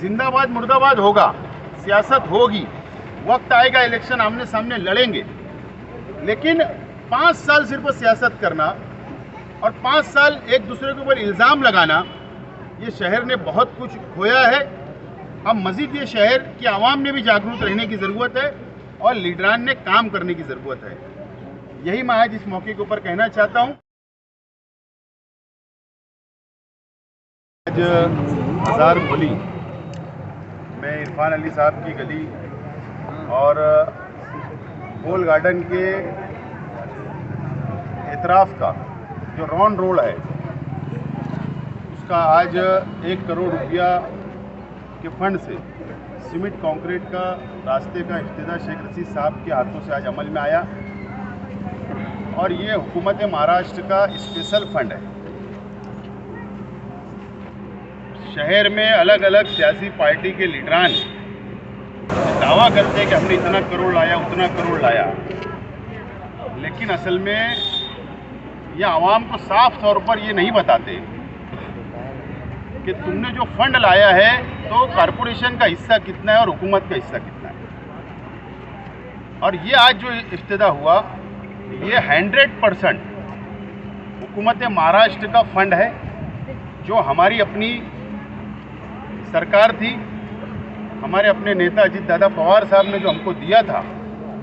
जिंदाबाद मुर्दाबाद होगा, सियासत होगी, वक्त आएगा, इलेक्शन आमने सामने लड़ेंगे। लेकिन 5 साल सिर्फ सियासत करना और 5 साल एक दूसरे के ऊपर इल्ज़ाम लगाना, ये शहर ने बहुत कुछ खोया है। अब मज़ीद ये शहर की आवाम ने भी जागरूक रहने की ज़रूरत है और लीडरान ने काम करने की ज़रूरत है। यही मैं आज इस मौके के ऊपर कहना चाहता हूँ। आज हज़ार बोली में इरफान अली साहब की गली और गोल गार्डन के एतराफ़ का जो रॉन रोड है, उसका आज 1 करोड़ रुपया के फंड से सीमेंट कंक्रीट का रास्ते का इफ्तिताह शेख रशीद साहब के हाथों से आज अमल में आया। और ये हुकूमत महाराष्ट्र का स्पेशल फंड है। शहर में अलग अलग सियासी पार्टी के लीडरान दावा करते हैं कि हमने इतना करोड़ लाया, उतना करोड़ लाया, लेकिन असल में ये आवाम को साफ तौर पर ये नहीं बताते कि तुमने जो फंड लाया है तो कॉरपोरेशन का हिस्सा कितना है और हुकूमत का हिस्सा कितना है। और ये आज जो इफ्तिताह हुआ, ये 100% हुकूमत महाराष्ट्र का फंड है, जो हमारी अपनी सरकार थी, हमारे अपने नेता अजीत दादा पवार साहब ने जो हमको दिया था,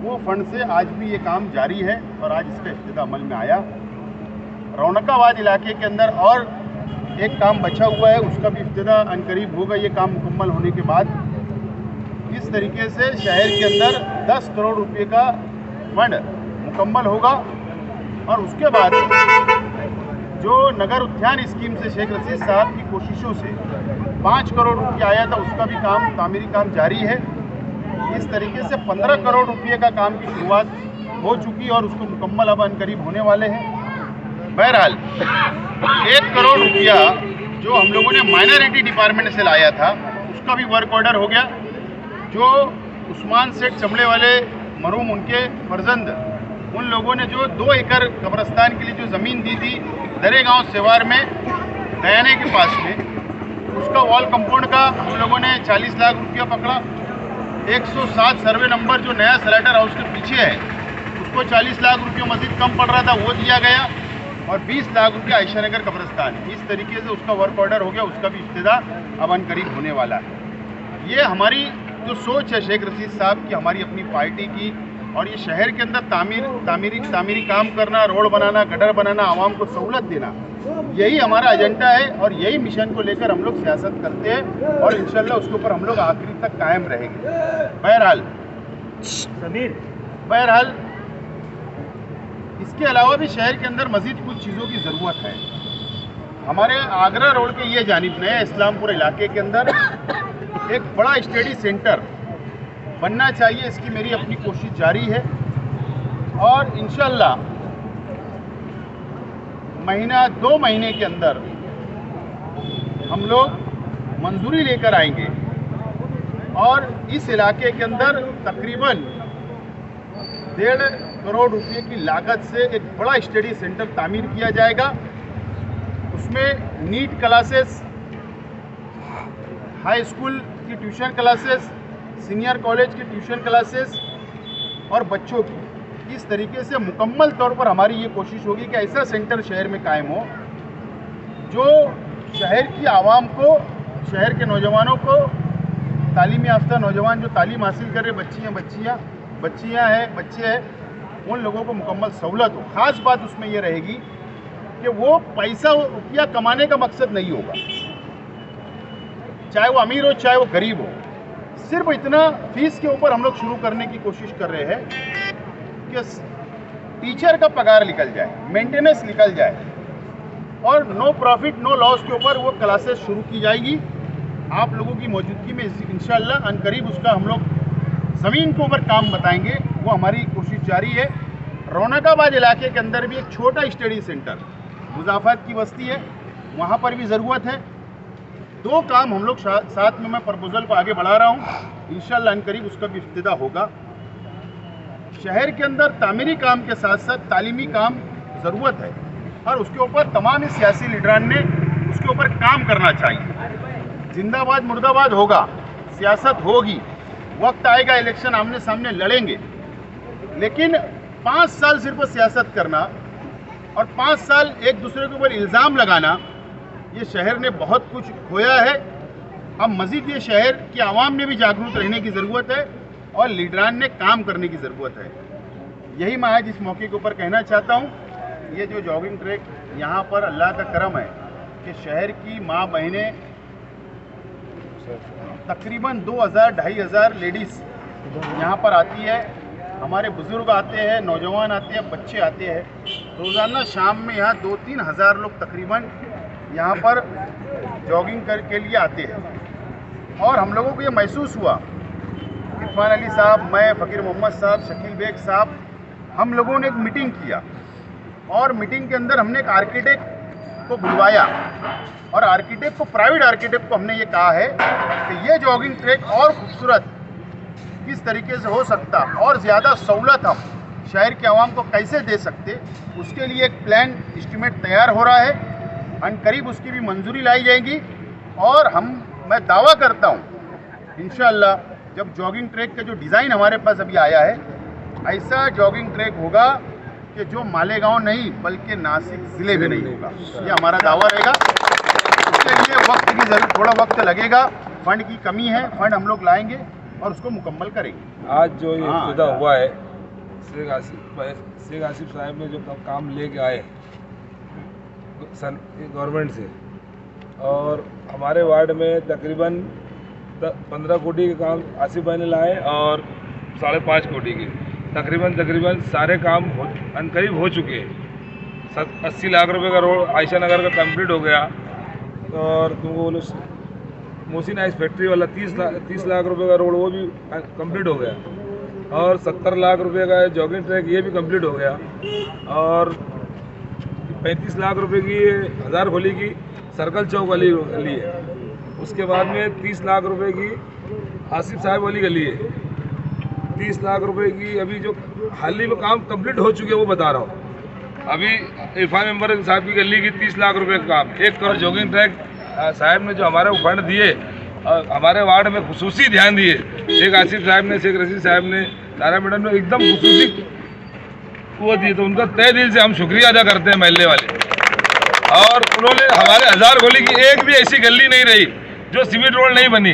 वो फंड से आज भी ये काम जारी है और आज इसका इफ्तिताह अमल में आया। रौनकाबाद इलाके के अंदर और एक काम बचा हुआ है, उसका भी इफ्तिताह अनकरीब होगा। ये काम मुकम्मल होने के बाद इस तरीके से शहर के अंदर 10 करोड़ रुपए का फंड मुकम्मल होगा। और उसके बाद जो नगर उद्यान स्कीम से शेख रशीद साहब की कोशिशों से 5 करोड़ रुपया आया था, उसका भी काम, तामीरी काम जारी है। इस तरीके से 15 करोड़ रुपये का काम की शुरुआत हो चुकी है और उसको मुकम्मल अब अनकरीब होने वाले हैं। बहरहाल 1 करोड़ रुपया जो हम लोगों ने माइनॉरिटी डिपार्टमेंट से लाया था, उसका भी वर्क ऑर्डर हो गया। जो उस्मान सेठ चमड़े वाले मरहूम उनके फर्जंद, उन लोगों ने जो 2 एकड़ कब्रस्तान के लिए जो ज़मीन दी थी दरेगांव सेवार में दयाने के पास में, उसका वॉल कंपाउंड का हम लोगों ने 40 लाख रुपया पकड़ा। 107 सर्वे नंबर जो नया स्लाइडर हाउस के पीछे है, उसको 40 लाख रुपये मज़ीद कम पड़ रहा था, वो दिया गया। और 20 लाख रुपया आयशा नगर कब्रस्तान, इस तरीके से उसका वर्क ऑर्डर हो गया, उसका भी इफ्तिताह अब अनकरीब होने वाला है। ये हमारी जो सोच है शेख रशीद साहब की, हमारी अपनी पार्टी की, और ये शहर के अंदर तामीरी काम करना, रोड बनाना, गटर बनाना, आवाम को सहूलत देना, यही हमारा एजेंडा है और यही मिशन को लेकर हम लोग सियासत करते हैं और इंशाल्लाह उसके ऊपर हम लोग आखिरी तक कायम रहेंगे। बहरहाल इसके अलावा भी शहर के अंदर मज़ीद कुछ चीज़ों की ज़रूरत है। हमारे आगरा रोड के ये जानिब नए इस्लामपुर इलाके के अंदर एक बड़ा स्टडी सेंटर बनना चाहिए, इसकी मेरी अपनी कोशिश जारी है। और इंशाल्लाह 2 महीने के अंदर हम लोग मंजूरी लेकर आएंगे और इस इलाके के अंदर तकरीबन 1.5 करोड़ रुपए की लागत से एक बड़ा स्टडी सेंटर तामीर किया जाएगा। उसमें नीट क्लासेस, हाई स्कूल की ट्यूशन क्लासेस, सीनियर कॉलेज की ट्यूशन क्लासेस और बच्चों की, इस तरीके से मुकम्मल तौर पर हमारी ये कोशिश होगी कि ऐसा सेंटर शहर में कायम हो जो शहर की आवाम को, शहर के नौजवानों को, तालीम याफ्ता नौजवान जो तालीम हासिल कर रहे बच्चियाँ हैं, बच्चे हैं, उन लोगों को मुकम्मल सहूलत हो। ख़ास बात उसमें ये रहेगी कि वो पैसा रुपया कमाने का मकसद नहीं होगा, चाहे वो अमीर हो चाहे वो गरीब हो, सिर्फ इतना फीस के ऊपर हम लोग शुरू करने की कोशिश कर रहे हैं कि टीचर का पगार निकल जाए, मेंटेनेंस निकल जाए और नो प्रॉफिट नो लॉस के ऊपर वो क्लासेस शुरू की जाएगी। आप लोगों की मौजूदगी में इंशाल्लाह अनकरीब उसका हम लोग ज़मीन के ऊपर काम बताएंगे, वो हमारी कोशिश जारी है। रौनकाबाद इलाके के अंदर भी एक छोटा स्टडी सेंटर, मुज़ाफ़त की बस्ती है, वहाँ पर भी ज़रूरत है। 2 काम हम लोग साथ में मैं प्रपोजल को आगे बढ़ा रहा हूँ, इंशाल्लाह अनकरीब उसका भी इफ्तिताह होगा। शहर के अंदर तामीरी काम के साथ साथ तालीमी काम ज़रूरत है और उसके ऊपर तमाम सियासी लीडरान ने उसके ऊपर काम करना चाहिए। जिंदाबाद मुर्दाबाद होगा, सियासत होगी, वक्त आएगा, इलेक्शन आमने सामने लड़ेंगे, लेकिन 5 साल सिर्फ सियासत करना और 5 साल एक दूसरे के ऊपर इल्ज़ाम लगाना, ये शहर ने बहुत कुछ खोया है। अब मज़ीद ये शहर की आवाम ने भी जागरूक रहने की ज़रूरत है और लीडरान ने काम करने की ज़रूरत है। यही मैं आज इस मौके के ऊपर कहना चाहता हूँ। ये जो जॉगिंग ट्रैक यहाँ पर अल्लाह का करम है कि शहर की माँ बहनें तकरीबन 2000-2500 लेडीज़ यहाँ पर आती है, हमारे बुज़ुर्ग आते हैं, नौजवान आते हैं, बच्चे आते हैं। रोज़ाना शाम में यहाँ 2-3 हज़ार लोग तकरीबन यहाँ पर जॉगिंग के लिए आते हैं। और हम लोगों को ये महसूस हुआ, इरफान अली साहब, मैं, फ़कीर मोहम्मद साहब, शकील बेग साहब, हम लोगों ने एक मीटिंग किया और मीटिंग के अंदर हमने एक आर्किटेक्ट को बुलवाया और आर्किटेक्ट को, प्राइवेट आर्किटेक्ट को हमने ये कहा है कि ये जॉगिंग ट्रैक और खूबसूरत किस तरीके से हो सकता और ज़्यादा सहूलत हम शहर के आवाम को कैसे दे सकते, उसके लिए एक प्लान एस्टीमेट तैयार हो रहा है। अनकरीब उसकी भी मंजूरी लाई जाएगी और मैं दावा करता हूँ इंशाअल्लाह जब जॉगिंग ट्रैक का जो डिज़ाइन हमारे पास अभी आया है, ऐसा जॉगिंग ट्रैक होगा कि जो मालेगांव नहीं बल्कि नासिक ज़िले में नहीं होगा। ये हमारा दावा रहेगा। उसके लिए वक्त की जरूरत, थोड़ा वक्त लगेगा, फंड की कमी है, फंड हम लोग लाएंगे और उसको मुकम्मल करेंगे। आज जो ये इब्तिदा हुआ है, शेख आसिफ साहब ने जो काम लेके आए गवर्नमेंट से, और हमारे वार्ड में तकरीबन 15 कोटी के काम आसिफ भाई ने लाए और 5.5 कोटी के तकरीबन सारे काम अनकरीब हो चुके हैं। 80 लाख रुपए का रोड आयशा नगर का कंप्लीट हो गया और तुमको बोलो मोहसिन आइस फैक्ट्री वाला 30 लाख रुपए का रोड वो भी कंप्लीट हो गया और 70 लाख रुपए का जॉगिंग ट्रैक ये भी कंप्लीट हो गया और 35 लाख रुपए की हज़ार खोली की सर्कल चौक वाली गली है। उसके बाद में 30 लाख रुपए की आसिफ साहब वाली गली है। 30 लाख रुपए की अभी जो हाल ही में काम कंप्लीट हो चुके हैं वो बता रहा हूँ। अभी इरफान मेंबर साहब की गली की 30 लाख रुपए का काम, 1 करोड़ जॉगिंग ट्रैक साहब ने जो हमारे फंड दिए, हमारे वार्ड में खुसूसी ध्यान दिए। शेख आसिफ साहब ने, शेख रशीद साहब ने, तारा मैडम ने एकदम खुसूसी वो दिए, तो उनका तहे दिल से हम शुक्रिया अदा करते हैं महल्ले वाले। और उन्होंने हमारे हज़ार गोली की एक भी ऐसी गली नहीं रही जो सीमेंट रोड नहीं बनी।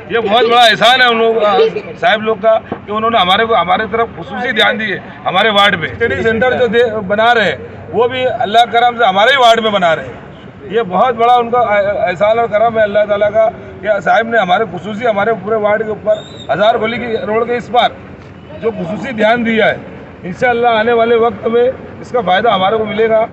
ये बहुत बड़ा एहसान है उन लोग साहब लोग का कि उन्होंने हमारे तरफ खुसूसी ध्यान दिए। हमारे वार्ड में स्टडी सेंटर जो बना रहे हैं वो भी अल्लाह करम से हमारे ही वार्ड में बना रहे हैं। ये बहुत बड़ा उनका एहसान और करम है अल्लाह ताला का कि साहब ने हमारे खुसूसी हमारे पूरे वार्ड के ऊपर हज़ार गोली की रोड के इस पर जो खुसूसी ध्यान दिया है। इंशाअल्लाह आने वाले वक्त में इसका फ़ायदा हमारे को मिलेगा।